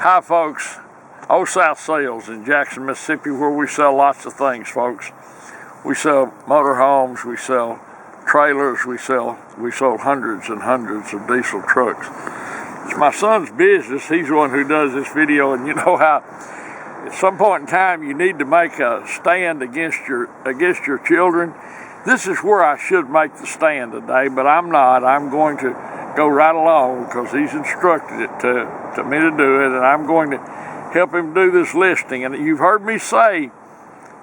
Hi folks, Old South Sales in Jackson, Mississippi, where we sell lots of things, folks. We sell motorhomes, we sell trailers, we sold hundreds and hundreds of diesel trucks. It's my son's business. He's the one who does this video, and you know how at some point in time you need to make a stand against your children. This is where I should make the stand today, but I'm not. I'm going to go right along because he's instructed it to me to do it, and I'm going to help him do this listing. And you've heard me say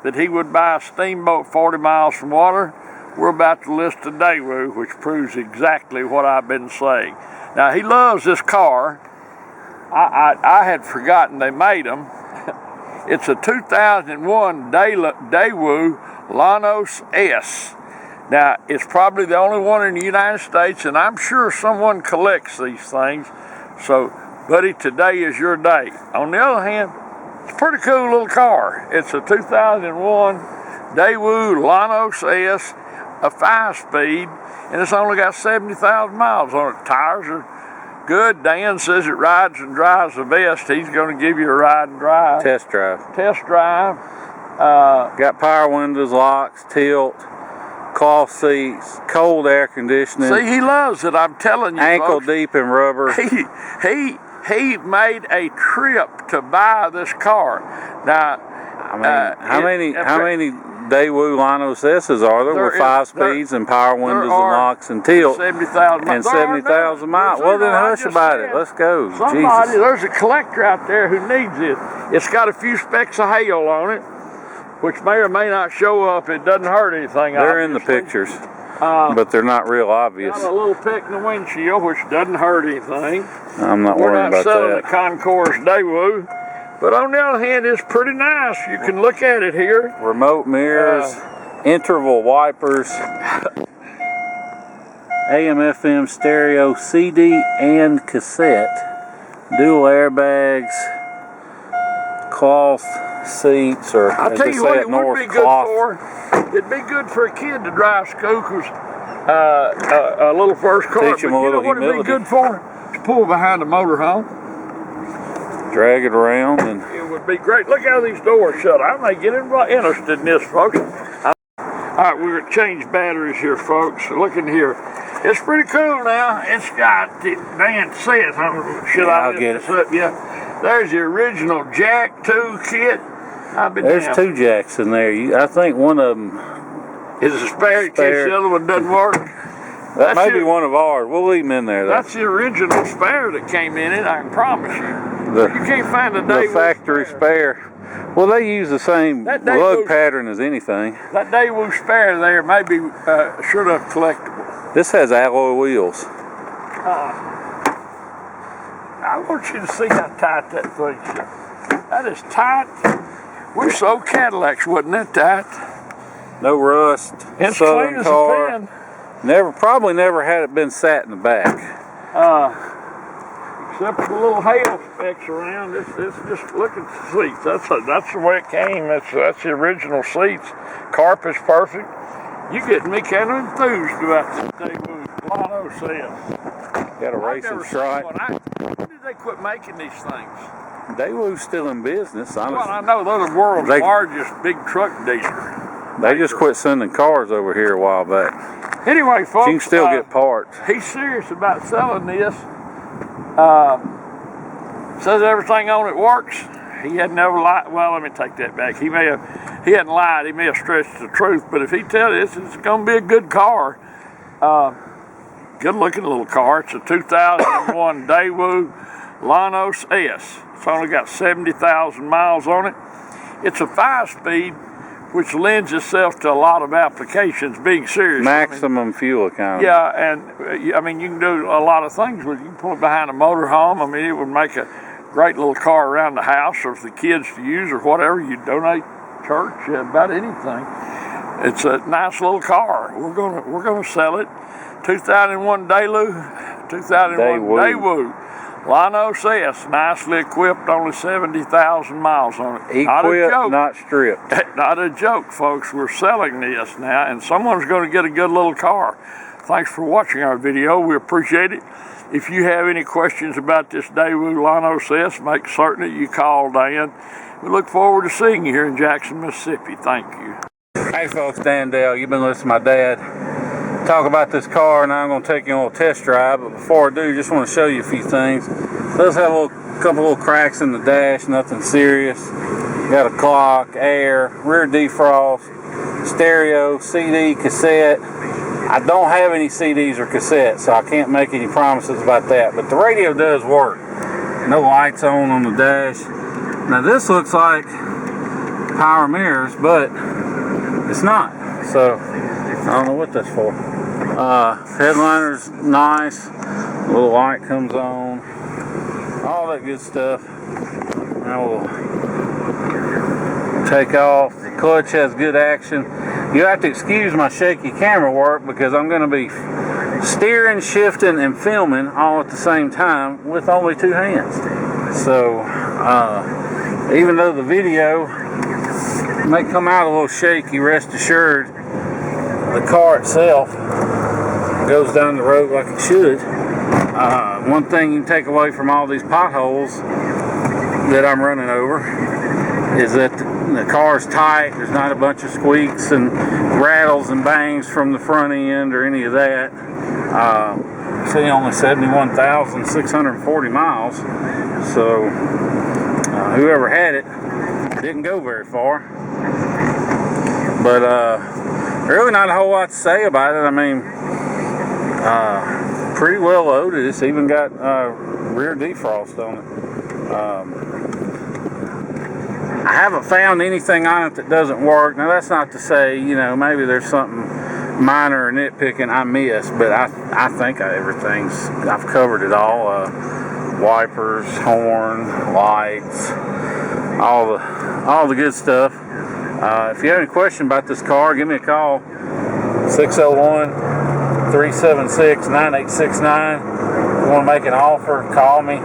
that he would buy a steamboat 40 miles from water. We're about to list a Daewoo, which proves exactly what I've been saying. Now, he loves this car. I had forgotten they made them. It's a 2001 Daewoo Lanos S. Now, it's probably the only one in the United States, and I'm sure someone collects these things. So, buddy, today is your day. On the other hand, it's a pretty cool little car. It's a 2001 Daewoo Lanos S, a 5-speed, and it's only got 70,000 miles on it. Tires are good. Dan says it rides and drives the best. He's going to give you a ride and drive. Test drive. Test drive. Got power windows, locks, tilt, cloth seats, cold air conditioning. See, he loves it. I'm telling you, ankle folks, deep in rubber. He made a trip to buy this car. Now, I mean, how many Daewoo Lanos S's are there with 5 speeds and power windows and locks and tilt 70,000 and 70,000 miles? Well, then hush about it. Let's go. Somebody, Jesus. there's a collector out there who needs it. It's got a few specks of hail on it, which may or may not show up. It doesn't hurt anything. They're in the pictures, but they're not real obvious. Got a little peck in the windshield, which doesn't hurt anything. I'm not worried about that. We're not selling a Concourse Daewoo, but on the other hand, it's pretty nice. You can look at it here. Remote mirrors, interval wipers, AM/FM stereo, CD and cassette, dual airbags, cloth seats, or I'll tell you what it would be good for. It'd be good for a kid to drive school, because a little first car. Teach them a little humility. It'd be good for? To pull behind a motorhome. Drag it around, and it would be great. Look how these doors shut. I may get interested in this, folks. All right, we're going to change batteries here, folks. Look in here. It's pretty cool now. It's got the Dan says, I'll get it. Yeah. There's the original Jack 2 kit. There's 2 jacks in there. I think one of them is a spare in case the other one doesn't work. That may be one of ours. We'll leave them in there, though. That's the original spare that came in it, I can promise you. You can't find a Daewoo factory spare. Well, they use the same lug pattern as anything. That Daewoo spare there may be sure enough collectible. This has alloy wheels. I want you to see how tight that thing is. That is tight. We sold Cadillacs, wasn't that tight? No rust. It's Southern clean car. as a pen. Probably never had it been sat in the back. Except for the little hail specks around. It's just look at the seats. That's the way it came. That's the original seats. Carpet's perfect. You get me kind of enthused about the Daewoo Lanos S. Got a racing stripe. When did they quit making these things? Daewoo's still in business, honestly. Well, I know they're the world's largest big truck dealer. They just quit sending cars over here a while back. Anyway, folks, you can still get parts. He's serious about selling this. Says everything on it works. He had never lied. Well, let me take that back. He hadn't lied. He may have stretched the truth. But if he tells you it's going to be a good car, good looking little car. It's a 2001 Daewoo Lanos S. It's only got 70,000 miles on it. It's a 5-speed, which lends itself to a lot of applications, being serious. Maximum fuel economy. Yeah, and I mean, you can do a lot of things with it. You can pull it behind a motorhome. I mean, it would make a great little car around the house, or for the kids to use, or whatever. You donate church, about anything. It's a nice little car. We're gonna sell it. 2001 Daewoo Lanos S, nicely equipped, only 70,000 miles on it. Equipped, not stripped. Not a joke, folks. We're selling this now, and someone's going to get a good little car. Thanks for watching our video. We appreciate it. If you have any questions about this Daewoo Lanos S, make certain that you call Dan. We look forward to seeing you here in Jackson, Mississippi. Thank you. Hey folks, Dan Dale. You've been listening to my dad talk about this car, and I'm going to take you on a little test drive. But before I do, just want to show you a few things. It does have a couple little cracks in the dash, nothing serious. Got a clock, air, rear defrost, stereo, CD, cassette. I don't have any CDs or cassettes, so I can't make any promises about that. But the radio does work. No lights on the dash. Now this looks like power mirrors, but it's not. So I don't know what that's for. Headliner's nice. A little light comes on. All that good stuff. Now we'll take off. The clutch has good action. You have to excuse my shaky camera work because I'm going to be steering, shifting, and filming all at the same time with only two hands. So even though the video may come out a little shaky, rest assured the car itself goes down the road like it should. One thing you can take away from all these potholes that I'm running over is that the car's tight. There's not a bunch of squeaks and rattles and bangs from the front end or any of that. See, only 71,640 miles. So whoever had it didn't go very far. But really not a whole lot to say about it. I mean, pretty well loaded. It's even got rear defrost on it. I haven't found anything on it that doesn't work. Now that's not to say, you know, maybe there's something minor or nitpicking I missed, but I think I've covered it all. Wipers, horn, lights, all the good stuff. If you have any question about this car, give me a call. 601-376-9869. If you want to make an offer, call me.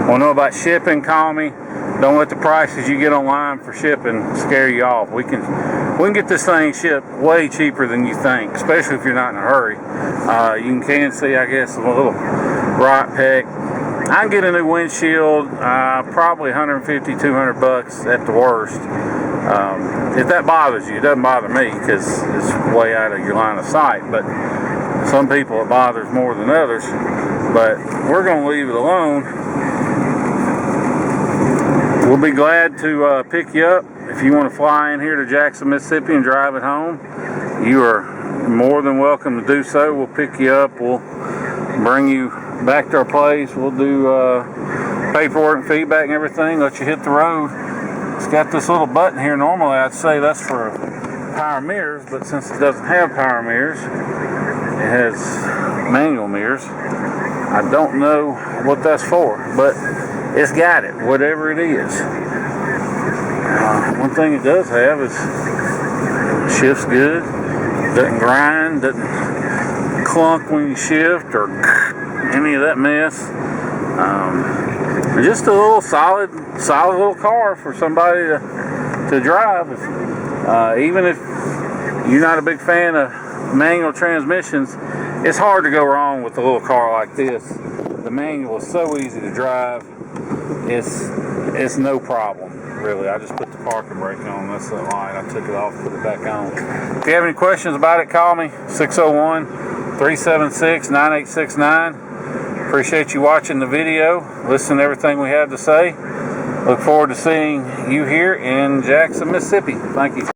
Want to know about shipping, call me. Don't let the prices you get online for shipping scare you off. We can get this thing shipped way cheaper than you think, especially if you're not in a hurry. You can see, I guess, a little rot peck. I can get a new windshield, probably 150, 200 bucks at the worst. If that bothers you, it doesn't bother me because it's way out of your line of sight. But some people it bothers more than others. But we're going to leave it alone. We'll be glad to pick you up. If you want to fly in here to Jackson, Mississippi and drive it home, you are more than welcome to do so. We'll pick you up. We'll bring you back to our place. We'll do paperwork and feedback and everything. Let you hit the road. It's got this little button here. Normally I'd say that's for power mirrors, but since it doesn't have power mirrors, it has manual mirrors. I don't know what that's for, but it's got it, whatever it is. One thing it does have is it shifts good, doesn't grind, doesn't clunk when you shift or any of that mess. Just a little solid little car for somebody to drive. Even if you're not a big fan of manual transmissions, it's hard to go wrong with a little car like this. The manual is so easy to drive. It's no problem, really. I just put the parking brake on. That's the light. I took it off, put it back on. If you have any questions about it, call me, 601-376-9869. Appreciate you watching the video, listening to everything we had to say. Look forward to seeing you here in Jackson, Mississippi. Thank you.